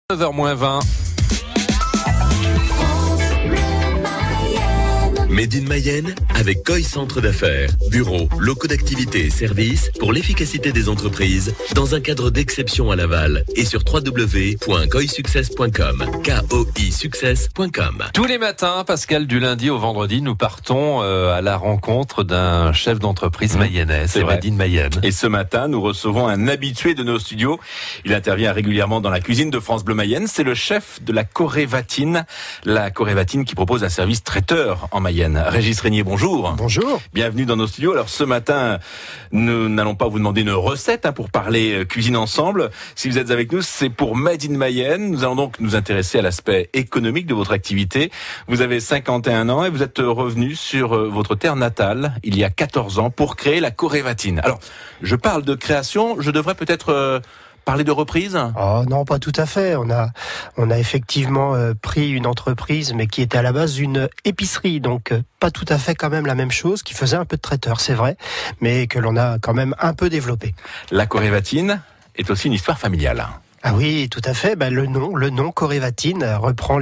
9h-20. Made in Mayenne avec Koi Centre d'affaires, bureaux, locaux d'activité et services pour l'efficacité des entreprises dans un cadre d'exception à Laval et sur www.koisuccess.com. KOIsuccess.com. Tous les matins, Pascal, du lundi au vendredi, nous partons à la rencontre d'un chef d'entreprise mayennais. C'est Made in Mayenne. Et ce matin, nous recevons un habitué de nos studios. Il intervient régulièrement dans la cuisine de France Bleu Mayenne. C'est le chef de la Corévatine. La Corévatine qui propose un service traiteur en Mayenne. Régis Régnier, bonjour. Bonjour. Bienvenue dans nos studios. Alors ce matin, nous n'allons pas vous demander une recette pour parler cuisine ensemble. Si vous êtes avec nous, c'est pour Made in Mayenne. Nous allons donc nous intéresser à l'aspect économique de votre activité. Vous avez 51 ans et vous êtes revenu sur votre terre natale il y a 14 ans pour créer la Corévatine. Alors, je parle de création, je devrais peut-être... parler de reprise ? Oh non, pas tout à fait. On a effectivement pris une entreprise, mais qui était à la base une épicerie, donc pas tout à fait quand même la même chose, qui faisait un peu de traiteur, c'est vrai, mais que l'on a quand même un peu développé. La Corévatine est aussi une histoire familiale. Ah oui, tout à fait. Le nom Corévatine reprend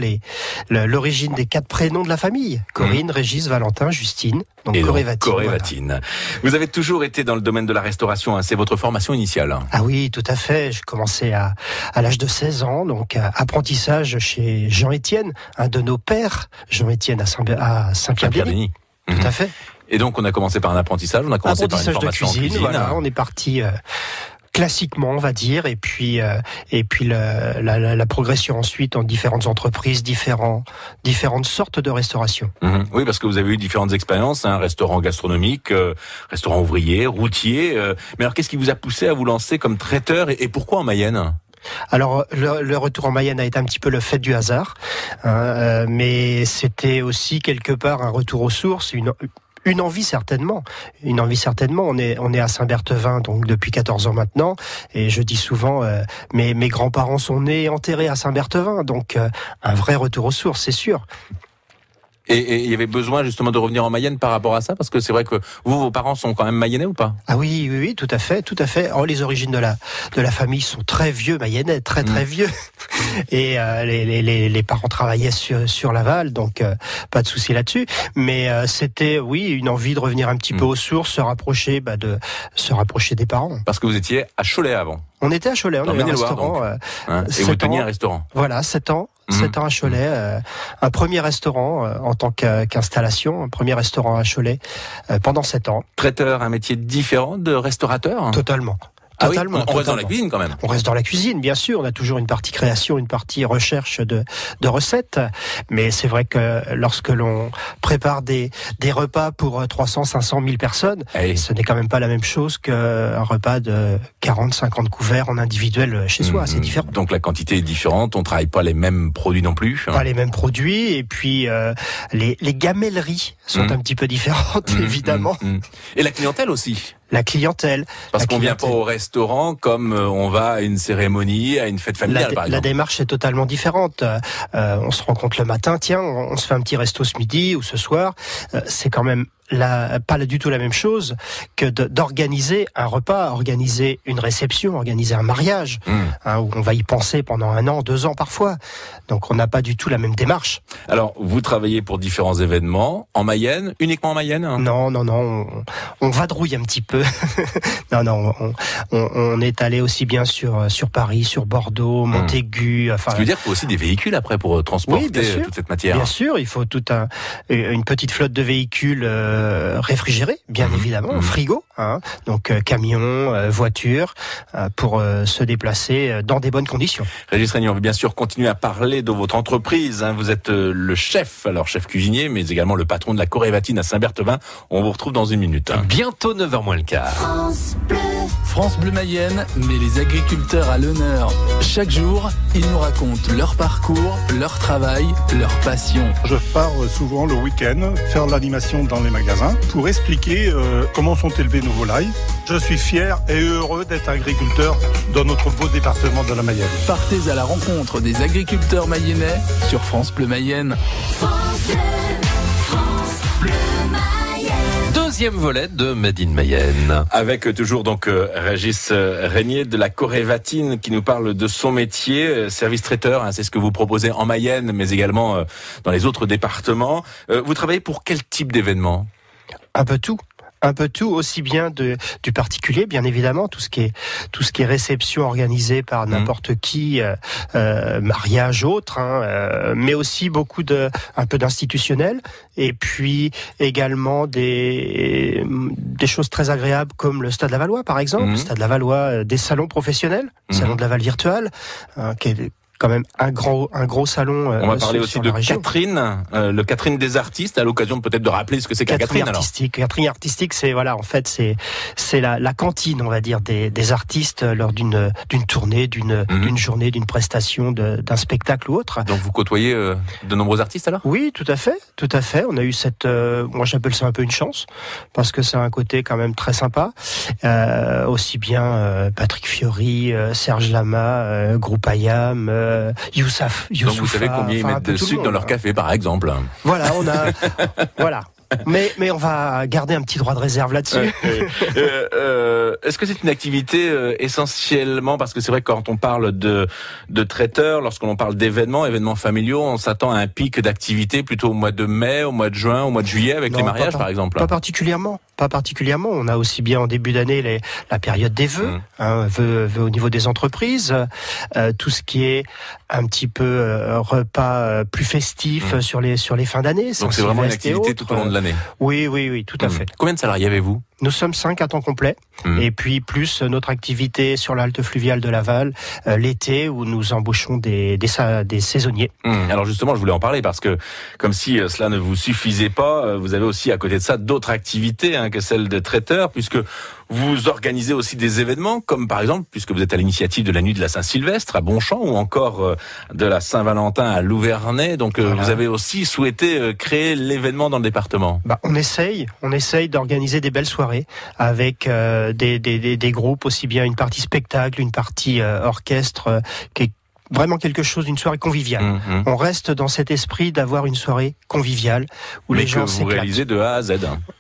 l'origine des 4 prénoms de la famille. Corinne, Régis, Valentin, Justine. Donc Corévatine. Voilà. Vous avez toujours été dans le domaine de la restauration, hein, c'est votre formation initiale. Ah oui, tout à fait. J'ai commencé à l'âge de 16 ans, donc apprentissage chez Jean-Étienne, un de nos pères, Jean-Étienne à Saint-Pierre-Béni. Tout à fait. Et donc on a commencé par un apprentissage, on a commencé par une formation de cuisine. Voilà, on est parti... classiquement, on va dire, et puis la progression ensuite en différentes entreprises, différentes sortes de restauration. Oui, parce que vous avez eu différentes expériences, restaurant gastronomique, restaurant ouvrier, routier. Mais alors, qu'est-ce qui vous a poussé à vous lancer comme traiteur et pourquoi en Mayenne ? Alors, le retour en Mayenne a été un petit peu le fait du hasard, mais c'était aussi quelque part un retour aux sources, une envie certainement. On est à Saint-Berthevin donc depuis 14 ans maintenant, et je dis souvent mes grands-parents sont nés et enterrés à Saint-Berthevin, donc un vrai retour aux sources, c'est sûr. Et il y avait besoin justement de revenir en Mayenne par rapport à ça, parce que c'est vrai que vos parents sont quand même mayennais ou pas ? Ah oui, tout à fait. Oh, les origines de la famille sont très vieux mayennais, très vieux. Et les parents travaillaient sur Laval, donc pas de souci là-dessus. Mais c'était une envie de revenir un petit peu aux sources, se rapprocher des parents. Parce que vous étiez à Cholet avant. On était à Cholet, on avait un restaurant. Et vous teniez un restaurant. Voilà, 7 ans à Cholet, un premier restaurant en tant qu'installation, un premier restaurant à Cholet pendant 7 ans. Traiteur, un métier différent de restaurateur ? Totalement. On reste dans la cuisine quand même. On reste dans la cuisine, bien sûr. On a toujours une partie création, une partie recherche de recettes. Mais c'est vrai que lorsque l'on prépare des repas pour 300, 500, 1000 personnes, ce n'est quand même pas la même chose qu'un repas de 40, 50 couverts en individuel chez soi. C'est différent. Donc la quantité est différente. On travaille pas les mêmes produits non plus. Pas les mêmes produits. Et puis les gamelleries sont un petit peu différentes, évidemment. Et la clientèle aussi. La clientèle. Parce qu'on vient pas au restaurant comme on va à une cérémonie, à une fête familiale, par exemple. La démarche est totalement différente. On se rencontre le matin, on se fait un petit resto ce midi ou ce soir. C'est quand même pas du tout la même chose que d'organiser un repas, organiser une réception, organiser un mariage, où on va y penser pendant 1 an, 2 ans parfois. Donc on n'a pas du tout la même démarche. Alors vous travaillez pour différents événements en Mayenne, uniquement en Mayenne ? Non, on vadrouille un petit peu. On est allé aussi bien sur Paris, sur Bordeaux, Montaigu. Ça veut dire qu'il faut aussi des véhicules après pour transporter toute cette matière. Bien sûr, il faut une petite flotte de véhicules réfrigérés, bien évidemment, frigo, donc camions, voitures, pour se déplacer dans des bonnes conditions. Régis Régnier, on veut bien sûr continuer à parler de votre entreprise. Vous êtes le chef, alors chef cuisinier, mais également le patron de la Corévatine à Saint-Berthevin. On vous retrouve dans 1 minute. Bientôt 9h-15. France Bleu Mayenne met les agriculteurs à l'honneur. Chaque jour, ils nous racontent leur parcours, leur travail, leur passion. Je pars souvent le week-end faire l'animation dans les magasins pour expliquer comment sont élevées nos volailles. Je suis fier et heureux d'être agriculteur dans notre beau département de la Mayenne. Partez à la rencontre des agriculteurs mayennais sur France Bleu Mayenne. France Bleu Mayenne. 12e volet de Made in Mayenne. Avec toujours donc Régis Régnier de la Corévatine qui nous parle de son métier, service traiteur, hein, c'est ce que vous proposez en Mayenne, mais également dans les autres départements. Vous travaillez pour quel type d'événement ? Un peu tout, aussi bien du particulier, bien évidemment, tout ce qui est réception organisée par n'importe qui, mariage, autre, mais aussi un peu d'institutionnel, et puis également des choses très agréables comme le Stade Lavallois, par exemple, le Stade Lavallois, des salons professionnels, salon de Laval virtuel, qui est quand même un gros salon. On va parler aussi de Catherine, le Catherine des artistes, à l'occasion peut-être de rappeler ce que c'est qu'un Catherine. Catherine artistique, c'est la cantine, on va dire, des artistes lors d'une tournée, d'une journée, d'une prestation, d'un spectacle ou autre. Donc vous côtoyez de nombreux artistes alors ? Oui, tout à fait. On a eu moi j'appelle ça un peu une chance, parce que c'est un côté quand même très sympa. Aussi bien Patrick Fiori, Serge Lama, Groupe Ayam, Youssouf. Donc vous savez combien ils mettent de sucre dans leur café, par exemple. Voilà, voilà. Mais on va garder un petit droit de réserve là-dessus. Est-ce que c'est une activité essentiellement, parce que c'est vrai que quand on parle de traiteurs, lorsqu'on parle événements familiaux, on s'attend à un pic d'activité plutôt au mois de mai, au mois de juin, au mois de juillet avec les mariages par exemple. Pas particulièrement. On a aussi bien en début d'année la période des vœux, vœux au niveau des entreprises, tout ce qui est un petit peu repas plus festif sur les fins d'année. Donc c'est vraiment une activité tout au long de l'année. Oui, tout à fait. Combien de salariés avez-vous ? Nous sommes 5 à temps complet, et puis plus notre activité sur la halte fluviale de Laval, l'été où nous embauchons des saisonniers. Alors justement, je voulais en parler parce que comme si cela ne vous suffisait pas, vous avez aussi à côté de ça d'autres activités que celles de traiteur, puisque vous organisez aussi des événements, comme par exemple, puisque vous êtes à l'initiative de la nuit de la Saint-Sylvestre à Bonchamp, ou encore de la Saint-Valentin à Louvernay. Donc voilà. Vous avez aussi souhaité créer l'événement dans le département. On essaye d'organiser des belles soirées avec des groupes, aussi bien une partie spectacle, une partie orchestre, qui est vraiment quelque chose d'une soirée conviviale. On reste dans cet esprit d'avoir une soirée conviviale où les gens s'éclatent. Mais que vous réalisez de A à Z.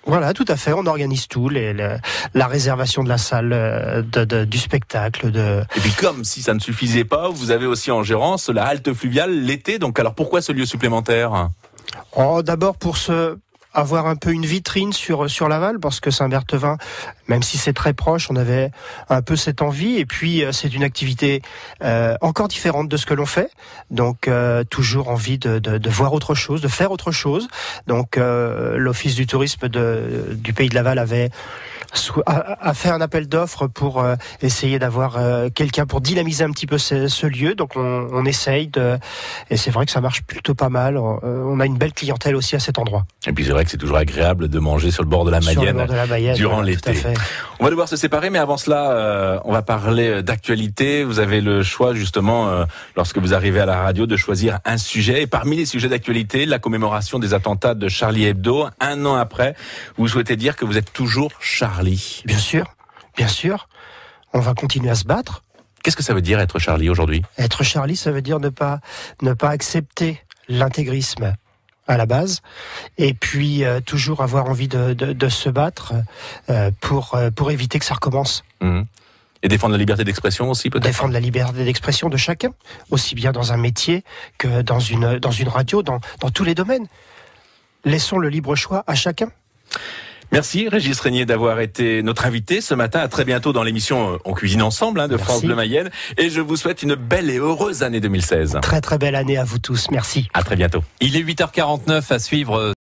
Voilà, tout à fait. On organise tout, la réservation de la salle, du spectacle. Et puis comme si ça ne suffisait pas, vous avez aussi en gérance la halte fluviale l'été. Donc alors pourquoi ce lieu supplémentaire ? D'abord pour avoir un peu une vitrine sur Laval, parce que Saint-Berthevin, même si c'est très proche, on avait un peu cette envie, et puis c'est une activité encore différente de ce que l'on fait, donc toujours envie de voir autre chose, de faire autre chose. Donc l'Office du tourisme du Pays de Laval a fait un appel d'offres pour essayer d'avoir quelqu'un pour dynamiser un petit peu ce lieu. Donc on essaye et c'est vrai que ça marche plutôt pas mal. On a une belle clientèle aussi à cet endroit. Et puis c'est vrai que c'est toujours agréable de manger sur le bord de la Mayenne, durant l'été. On va devoir se séparer, mais avant cela, on va parler d'actualité. Vous avez le choix justement, lorsque vous arrivez à la radio, de choisir un sujet. Et parmi les sujets d'actualité, la commémoration des attentats de Charlie Hebdo. 1 an après, vous souhaitez dire que vous êtes toujours Charlie. Bien sûr. On va continuer à se battre. Qu'est-ce que ça veut dire être Charlie aujourd'hui ? Être Charlie, ça veut dire ne pas accepter l'intégrisme à la base, et puis toujours avoir envie de se battre pour éviter que ça recommence. Et défendre la liberté d'expression aussi, peut-être ? Défendre la liberté d'expression de chacun, aussi bien dans un métier que dans une radio, dans tous les domaines. Laissons le libre choix à chacun. Merci Régis Régnier d'avoir été notre invité ce matin. À très bientôt dans l'émission On cuisine ensemble de France Bleu Mayenne. Et je vous souhaite une belle et heureuse année 2016. Très très belle année à vous tous. Merci. À très bientôt. Il est 8h49 à suivre.